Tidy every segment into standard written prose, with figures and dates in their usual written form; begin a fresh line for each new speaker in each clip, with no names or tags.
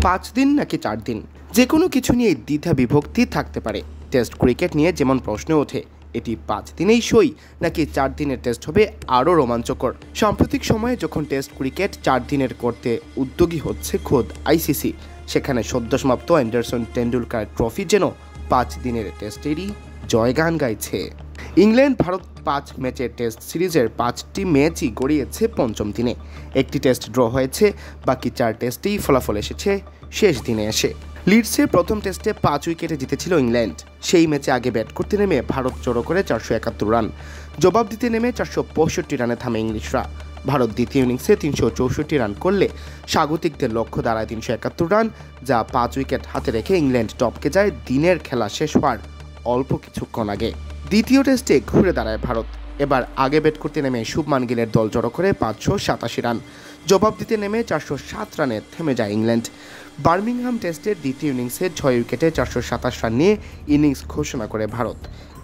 5 দিন নাকি 4 দিন, যে কোনো কিছু নিয়ে দ্বিধা বিভক্তি থাকতে পারে। টেস্ট ক্রিকেট নিয়ে যেমন প্রশ্ন ওঠে, এটি 5 দিনেই সই নাকি 4 দিনের টেস্ট হবে আরও রোমাঞ্চকর। সাম্প্রতিক সময়ে যখন টেস্ট ক্রিকেট 4 দিনের করতে উদ্যোগী হচ্ছে খোদ আইসিসি, সেখানে সদ্যসমাপ্ত অ্যান্ডারসন টেন্ডুলকার ট্রফি যেন 5 দিনের টেস্টেরই জয়গান গাইছে। ইংল্যান্ড ভারত 5 ম্যাচের টেস্ট সিরিজের 5টি ম্যাচই গড়িয়েছে পঞ্চম দিনে। একটি টেস্ট ড্র হয়েছে, বাকি 4 টেস্টেই ফলাফল এসেছে শেষ দিনে এসে। লিডসের প্রথম টেস্টে 5 উইকেটে জিতেছিল ইংল্যান্ড। সেই ম্যাচে আগে ব্যাট করতে নেমে ভারত জড়ো করে 471 রান, জবাব দিতে নেমে 465 রানে থামে ইংলিশরা। ভারত দ্বিতীয় ইনিংসে 364 রান করলে স্বাগতিকদের লক্ষ্য দাঁড়ায় 371 রান, যা 5 উইকেট হাতে রেখে ইংল্যান্ড টপকে যায় দিনের খেলা শেষ হওয়ার অল্প কিছুক্ষণ আগে। দ্বিতীয় টেস্টে ঘুরে দাঁড়ায় ভারত। এবার আগে ব্যাট করতে নেমে শুভমান গিলের দল জড়ো করে 587 রান, জবাব দিতে নেমে 407 রানে থেমে যায় ইংল্যান্ড। বার্মিংহাম টেস্টের দ্বিতীয় ইনিংসে 6 উইকেটে 427 রান নিয়ে ইনিংস ঘোষণা করে ভারত।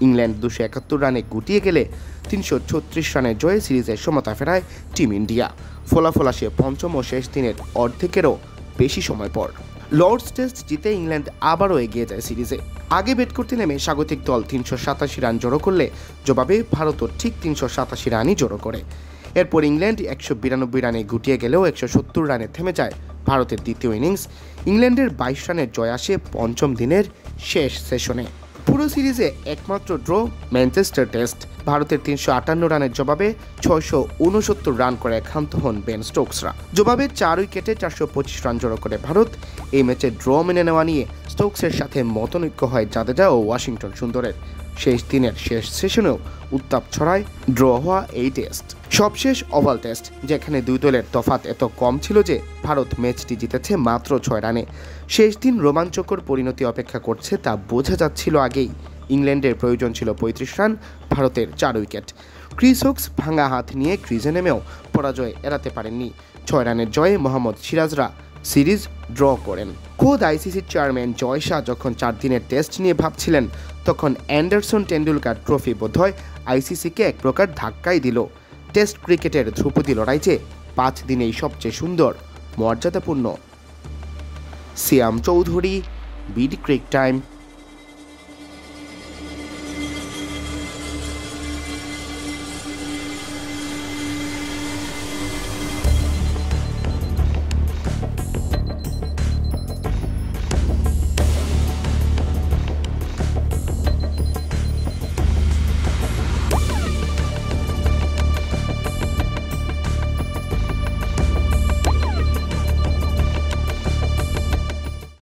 ইংল্যান্ড 271 রানে গুটিয়ে গেলে 336 রানের জয়ে সিরিজের সমতা ফেরায় টিম ইন্ডিয়া। ফলাফল আসে পঞ্চম ও শেষ দিনের অর্ধেকেরও বেশি সময় পর। লর্ডস টেস্ট জিতে ইংল্যান্ড আবারও এগিয়ে যায় সিরিজে। আগে ব্যাট করতে নেমে স্বাগতিক দল 387 রান জড়ো করলে জবাবে ভারতও ঠিক 387 রানই জড়ো করে। এরপর ইংল্যান্ড 192 রানে গুটিয়ে গেলেও 170 রানে থেমে যায় ভারতের দ্বিতীয় ইনিংস। ইংল্যান্ডের 22 রানের জয় আসে পঞ্চম দিনের শেষ সেশনে। পুরো সিরিজে একমাত্র ড্র ম্যানচেস্টার টেস্ট। ভারতের 358 রানের জবাবে 669 রান করে ক্ষান্ত হন বেন স্টোকসরা। জবাবে 4 উইকেটে 425 রান জড়ো করে ভারত। এই ম্যাচে ড্র মেনে নেওয়া নিয়ে স্টোকসের সাথে মতনৈক্য হয় জাদেজা ও ওয়াশিংটন সুন্দরের। শেষ দিনের শেষ সেশনেও উত্তাপ ছড়ায় ড্র হওয়া এই টেস্ট। সবশেষ ওভাল টেস্ট, যেখানে দুই দলের তফাৎ এত কম ছিল যে ভারত ম্যাচটি জিতেছে মাত্র 6 রানে। শেষ দিন রোমাঞ্চকর পরিণতি অপেক্ষা করছে তা বোঝা যাচ্ছিল আগেই। ইংল্যান্ডের প্রয়োজন ছিল 35 রান, ভারতের 4 উইকেট। ক্রিস হোক্স ভাঙা হাত নিয়ে ক্রিজে নেমেও পরাজয় এড়াতে পারেননি। 6 রানের জয়ে মোহাম্মদ সিরাজরা সিরিজ ড্র করেন। খোদ আইসিসির চেয়ারম্যান জয় শাহ যখন 4 দিনের টেস্ট নিয়ে ভাবছিলেন, তখন অ্যান্ডারসন টেন্ডুলকার ট্রফি বোধহয় আইসিসিকে এক প্রকার ধাক্কাই দিল। টেস্ট ক্রিকেটের ধ্রুপদী লড়াই যে 5 দিনেই সবচেয়ে সুন্দর, মর্যাদাপূর্ণ। সিয়াম চৌধুরী, বিডি ক্রিক টাইম।